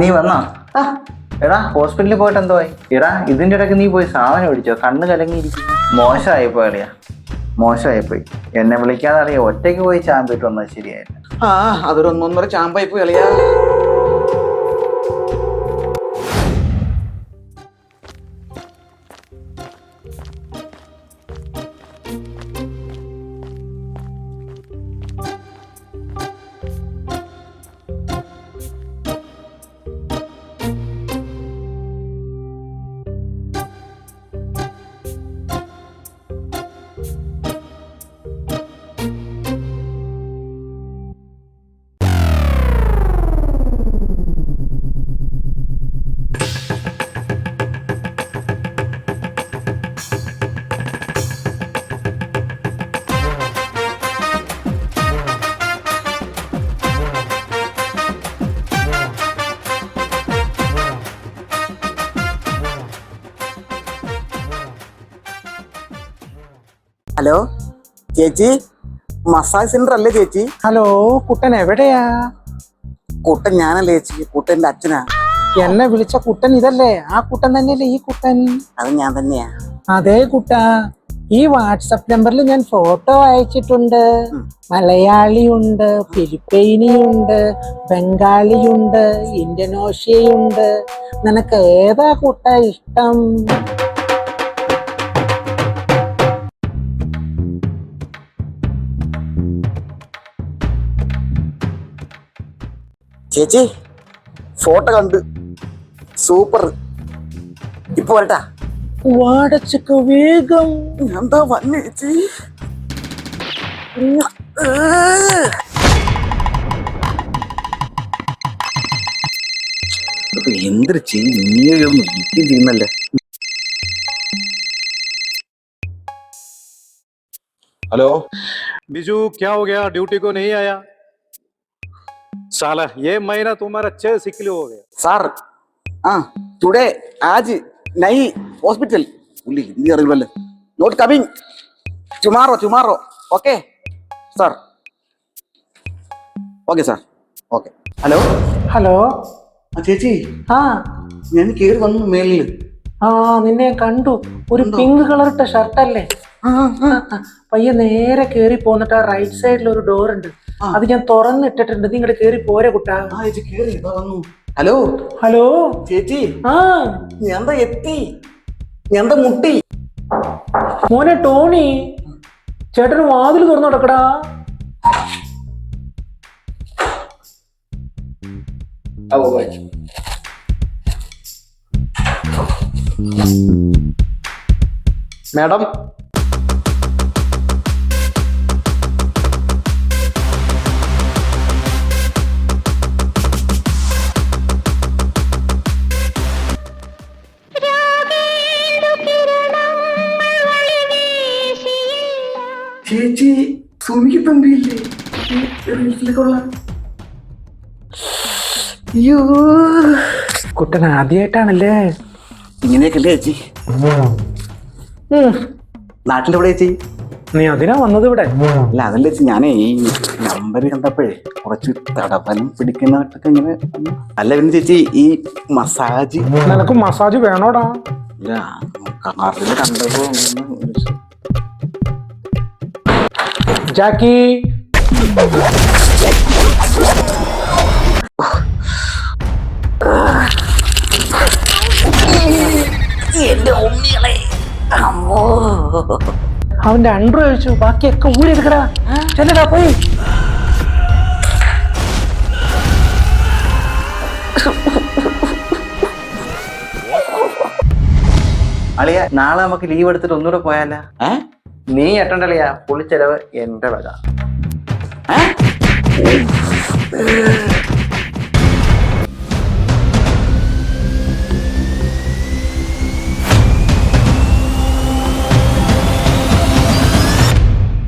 നീ വന്നാ? എടാ ഹോസ്പിറ്റലിൽ പോയിട്ട് എന്തോ ആയി? എടാ ഇതിന്റെ ഇടയ്ക്ക് നീ പോയി സാധനം മേടിച്ചോ? കണ്ണ് കലങ്ങിയിരിക്കും. മോശമായിപ്പോയി അളിയാ, മോശമായിപ്പോയി. എന്നെ വിളിക്കാതെ അറിയാം, ഒറ്റയ്ക്ക് പോയി ചാമ്പിട്ട് വന്നത് ശരിയായില്ല. അതൊരു ഒന്നൊന്നര ചാമ്പായി പോയി അളിയാ. ഹലോ ചേച്ചി, മസാജ് സെന്റർ അല്ലേ ചേച്ചി? ഹലോ, കുട്ടൻ എവിടെയാ? കുട്ടൻ ഞാനല്ലേ ചേച്ചി, കുട്ടന്റെ അച്ഛനാ. എന്നെ വിളിച്ച കുട്ടൻ ഇതല്ലേ? ആ കുട്ടൻ തന്നെയല്ലേ ഈ കുട്ടൻ? അത് ഞാൻ തന്നെയാ. അതേ കുട്ടാ, ഈ വാട്സപ്പ് നമ്പറിൽ ഞാൻ ഫോട്ടോ അയച്ചിട്ടുണ്ട്. മലയാളിയുണ്ട്, ഫിലിപ്പൈനിയുണ്ട്, ബംഗാളിയുണ്ട്, ഇന്തോനേഷ്യയുണ്ട്. നിനക്ക് ഏതാ കുട്ട ഇഷ്ടം? ചേച്ചി ഫോട്ടോ കണ്ട് സൂപ്പർ. ഇപ്പൊ വരട്ടാ? വാടച്ചക്ക വേഗം. എന്താ വന്നു ചേച്ചി? എന്തൊരു ചെയ്യുന്നല്ലേ. हेलो बिजू, क्या हो गया? ड्यूटी को नहीं आया? साला ये महीना तुम्हारा 6 सिक लीव हो गया. സാർ ടുഡേ ആജ് നൈ ഹോസ്പിറ്റൽ പുള്ളി ഹിന്ദി അറിയില്ലല്ലോ. Not coming tomorrow. Okay sir, okay sir, okay. Hello hello. ചേച്ചി, ആ ഞാൻ കേറി വന്നു മേളില്. നിന്നെ കണ്ടു. ഒരു പിങ്ക് കളർ ഇട്ട ഷർട്ടല്ലേ? പയ്യെ നേരെ കേറി പോന്നിട്ട് ആ റൈറ്റ് സൈഡിൽ ഒരു ഡോർ ഉണ്ട്, അത് ഞാൻ തുറന്നിട്ടിട്ടുണ്ട്. നീ ഇങ്ങോട്ട് കേറി പോരെ കുട്ടാ. ഹലോ ഹലോ ചേച്ചി, ഞാൻ എത്തി, ഞാൻ മുട്ടി. മോനെ ടോണി, ചേട്ടന് വാതിൽ തുറന്നു കൊടുക്കടാ. മാഡം, ചേച്ചി സുമിക്ക് തമ്പിയില്ലേ? കുട്ടൻ ആദ്യമായിട്ടാണല്ലേ ഇങ്ങനെയൊക്കെയല്ലേ ചേച്ചി? നാട്ടിലെവിടെ ചേച്ചി? നീ അതിനാ വന്നത് ഇവിടെ? അല്ല അതല്ല ചേച്ചി, ഞാനേ ഈ നമ്പര് കണ്ടപ്പോഴേ കുറച്ച് തടവലും പിടിക്കുന്നതൊക്കെ ഇങ്ങനെ. അല്ല പിന്നെ ചേച്ചി, ഈ മസാജ് നിനക്ക് മസാജ് വേണോടാ? കാറിൽ കണ്ടപ്പോ ജാക്കി, അവന്റെ അണ്ടർ കഴിച്ചു, ബാക്കിയൊക്കെ ഊരെടുക്കടാ. ചെല്ലടാ പോയി. അളിയ, നാളെ നമുക്ക് ലീവ് എടുത്തിട്ട് ഒന്നുകൂടെ പോയാലോ? നീ എട്ടണ്ടളിയാ, പുള്ളിച്ചെലവ് എന്റെ വക.